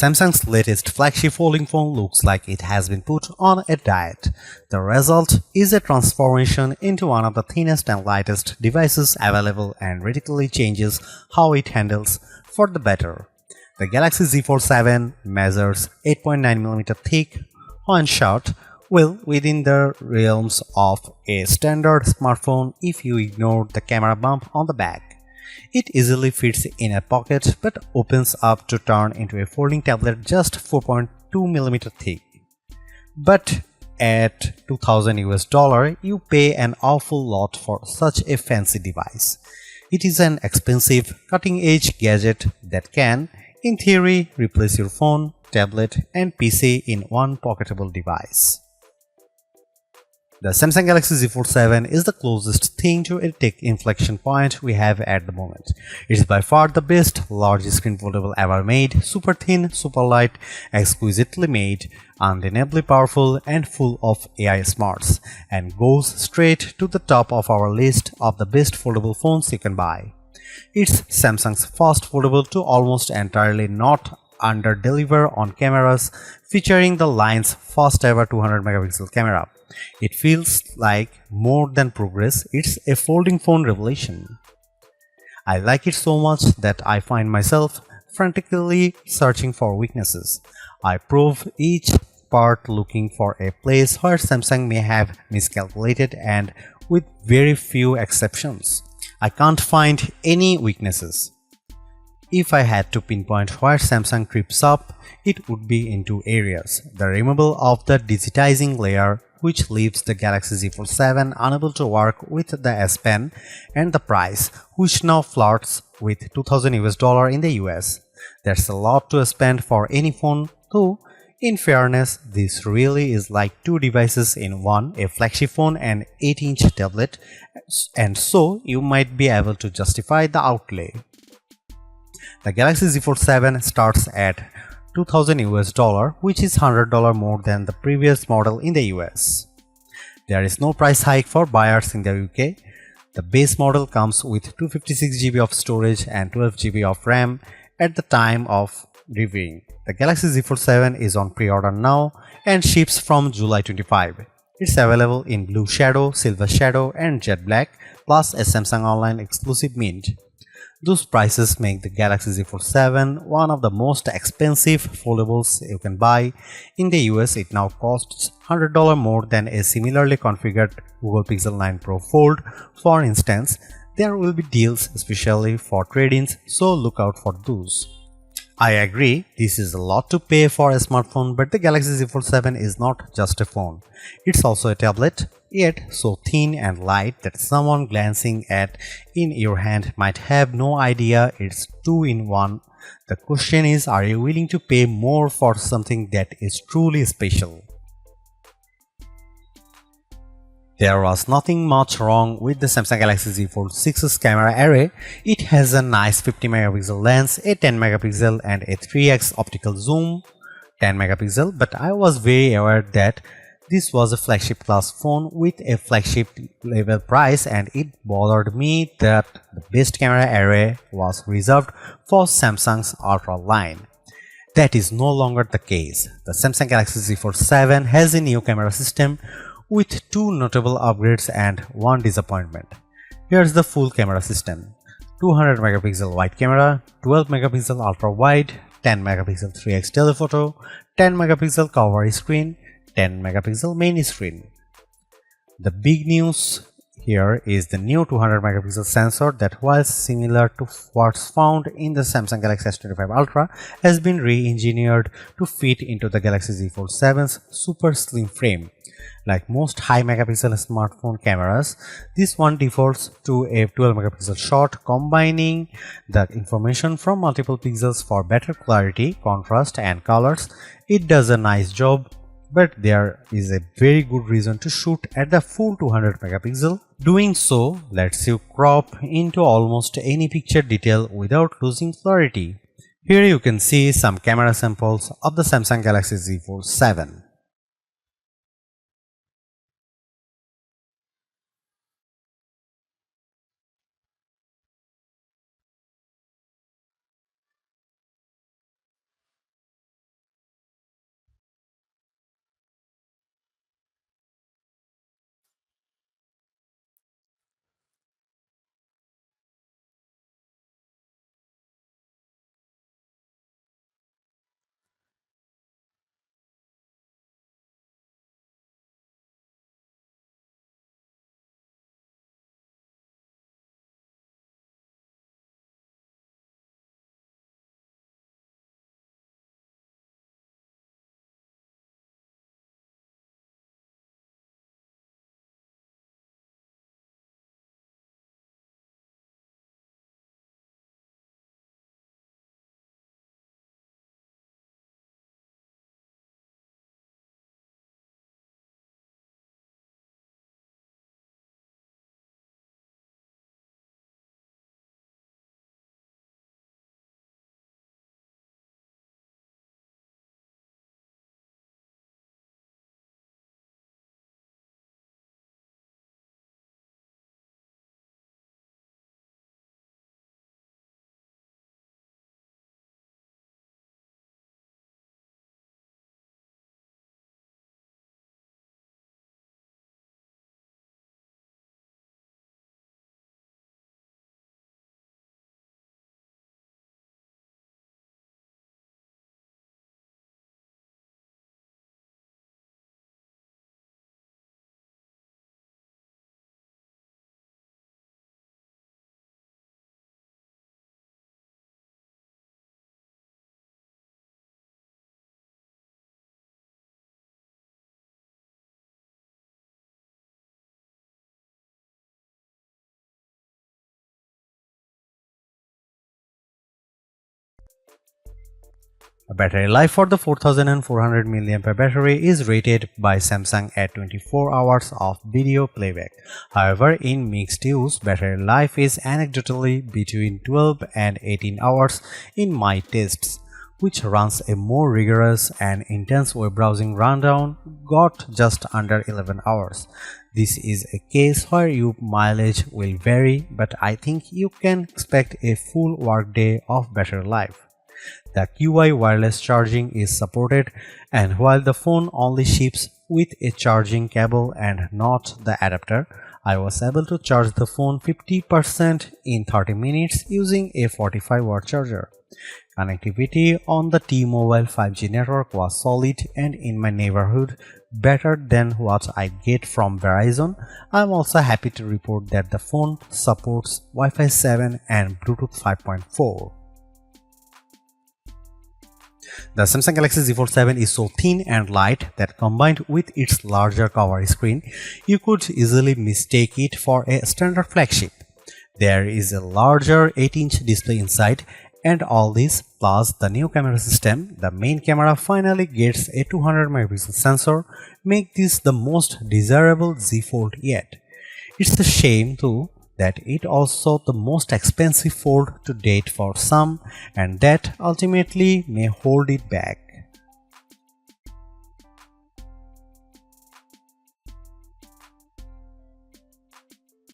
Samsung's latest flagship folding phone looks like it has been put on a diet. The result is a transformation into one of the thinnest and lightest devices available and radically changes how it handles for the better. The Galaxy Z Fold 7 measures 8.9mm thick and short, well within the realms of a standard smartphone if you ignore the camera bump on the back. It easily fits in a pocket but opens up to turn into a folding tablet just 4.2mm thick. But at $2000 you pay an awful lot for such a fancy device. It is an expensive, cutting-edge gadget that can, in theory, replace your phone, tablet and PC in one pocketable device. The Samsung Galaxy Z Fold 7 is the closest thing to a tech inflection point we have at the moment. It is by far the best large screen foldable ever made, super thin, super light, exquisitely made, undeniably powerful and full of AI smarts, and goes straight to the top of our list of the best foldable phones you can buy. It's Samsung's first foldable to almost entirely not under-deliver on cameras, featuring the line's first ever 200MP camera. It feels like more than progress, it's a folding phone revelation. I like it so much that I find myself frantically searching for weaknesses. I probe each part looking for a place where Samsung may have miscalculated, and with very few exceptions, I can't find any weaknesses. If I had to pinpoint where Samsung trips up, it would be in two areas: the removal of the digitizing layer, which leaves the Galaxy Z Fold 7 unable to work with the S Pen, and the price, which now flirts with $2000 in the US. That's a lot to spend for any phone, though in fairness, this really is like two devices in one, a flagship phone and 8-inch tablet, and so you might be able to justify the outlay. The Galaxy Z Fold 7 starts at $2000, which is $100 more than the previous model in the US. There is no price hike for buyers in the UK. The base model comes with 256GB of storage and 12GB of RAM at the time of reviewing. The Galaxy Z Fold 7 is on pre-order now and ships from July 25. It's available in Blue Shadow, Silver Shadow and Jet Black, plus a Samsung Online exclusive mint. Those prices make the Galaxy Z Fold 7 one of the most expensive foldables you can buy. In the US, it now costs $100 more than a similarly configured Google Pixel 9 Pro Fold. For instance, there will be deals especially for trade-ins, so look out for those. I agree, this is a lot to pay for a smartphone, but the Galaxy Z Fold 7 is not just a phone. It's also a tablet, yet so thin and light that someone glancing at in your hand might have no idea it's two-in-one. The question is, are you willing to pay more for something that is truly special? There was nothing much wrong with the Samsung Galaxy Z Fold 6's camera array. It has a nice 50MP lens, a 10MP and a 3x optical zoom, 10MP, but I was very aware that this was a flagship class phone with a flagship level price, and it bothered me that the best camera array was reserved for Samsung's Ultra line. That is no longer the case. The Samsung Galaxy Z Fold 7 has a new camera system with two notable upgrades and one disappointment. Here's the full camera system: 200MP wide camera, 12MP ultra wide, 10MP 3x telephoto, 10MP cover screen, 10MP main screen. The big news here is the new 200MP sensor that, while similar to what's found in the Samsung Galaxy S25 Ultra, has been re-engineered to fit into the Galaxy Z Fold 7's super slim frame. Like most high megapixel smartphone cameras, this one defaults to a 12MP shot, combining the information from multiple pixels for better clarity, contrast and colors. It does a nice job, but there is a very good reason to shoot at the full 200MP. Doing so lets you crop into almost any picture detail without losing clarity. Here you can see some camera samples of the Samsung Galaxy Z Fold 7. The battery life for the 4400 mAh battery is rated by Samsung at 24 hours of video playback. However, in mixed use, battery life is anecdotally between 12 and 18 hours in my tests, which runs a more rigorous and intense web browsing rundown got just under 11 hours. This is a case where your mileage will vary, but I think you can expect a full workday of battery life. The QI wireless charging is supported, and while the phone only ships with a charging cable and not the adapter, I was able to charge the phone 50% in 30 minutes using a 45-watt charger. Connectivity on the T-Mobile 5G network was solid and in my neighborhood better than what I get from Verizon. I am also happy to report that the phone supports Wi-Fi 7 and Bluetooth 5.4. The Samsung Galaxy Z Fold 7 is so thin and light that combined with its larger cover screen, you could easily mistake it for a standard flagship. There is a larger 8-inch display inside, and all this plus the new camera system, the main camera finally gets a 200 megapixel sensor, make this the most desirable Z Fold yet. It's a shame too that it also the most expensive fold to date for some, and that ultimately may hold it back.